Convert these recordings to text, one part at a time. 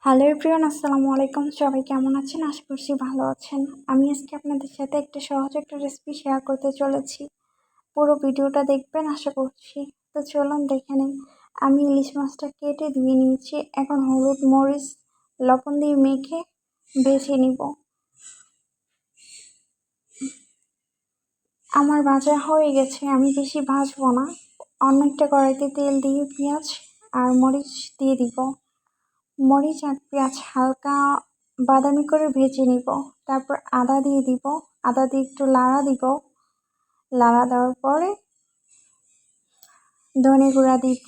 Hello everyone, আসসালামু আলাইকুম। সবাই কেমন আছেন? আশা করছি ভালো আছেন। আমি আজকে আপনাদের সাথে সহজ একটা রেসিপি শেয়ার করতে চলেছি। পুরো ভিডিওটা দেখবেন আশা করছি। তো চলুন দেখে নিই। আমি ইলিশ মাছটা কেটে ধুয়ে নিয়েছি। এখন হলুদ, মরিচ, লবণ দিয়ে মেখে ভেজে নিব। আমার ভাজা হয়ে গেছে, আমি বেশি ভাজবো না। অন্য একটা কড়াইতে তেল দিয়ে পেঁয়াজ আর মরিচ দিয়ে দিব। মরিচ আর পেঁয়াজ হালকা বাদামি করে ভেজে নিব। তারপর আদা দিয়ে দিব। আদা দিয়ে একটু লাড়া দিব। লাড়া দেওয়ার পরে ধনে গুঁড়া দিব,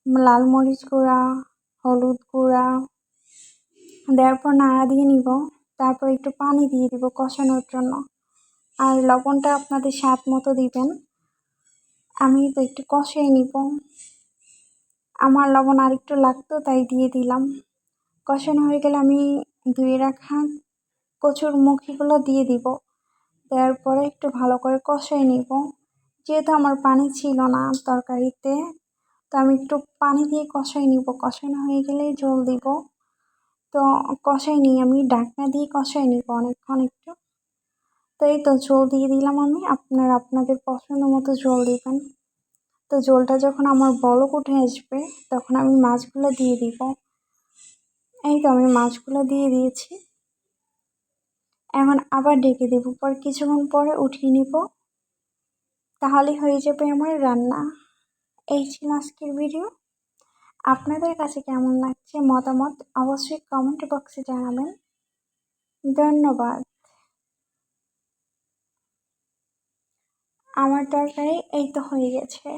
লাল মরিচ গুঁড়া, হলুদ গুঁড়া দেওয়ার পর নাড়া দিয়ে নিব। তারপর একটু পানি দিয়ে দিব কষানোর জন্য। আর লবণটা আপনাদের স্বাদ মতো দিবেন। আমি তো একটু কষিয়ে নিব। আমার লবণ আর একটু লাগতো তাই দিয়ে দিলাম। কষানো হয়ে গেলে আমি ধুয়ে রাখা কচুর মুখিগুলো দিয়ে দিব। দেওয়ার পরে একটু ভালো করে কষাই নিব। যেহেতু আমার পানি ছিল না তরকারিতে, তো আমি একটু পানি দিয়ে কষাই নিব। কষানো হয়ে গেলেই জল দিব। তো কষাই নিই, আমি ঢাকনা দিয়ে কষাই নিব অনেকক্ষণ একটু। তো এই তো ঝোল দিয়ে দিলাম আমি। আপনাদের পছন্দ মতো ঝোল দিবেন। তো ঝোলটা যখন আমার বলক উঠে আসবে তখন আমি মাছগুলো দিয়ে দিব। এই তো আমি মাছগুলো দিয়ে দিয়েছি। এখন আবার ঢেকে দেবো, পর কিছুক্ষণ পরে উঠিয়ে নিব। তাহলেই হয়ে যাবে আমার রান্না। এই ছিল আজকের ভিডিও। আপনাদের কাছে কেমন লাগছে মতামত অবশ্যই কমেন্ট বক্সে জানাবেন। ধন্যবাদ। আমার তরকারি এই তো হয়ে গেছে।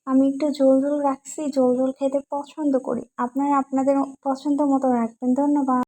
আমি একটু ঝোল ঝোল রাখছি, ঝোল ঝোল খেতে পছন্দ করি। আপনারা আপনাদের পছন্দ মতো রাখবেন। ধন্যবাদ।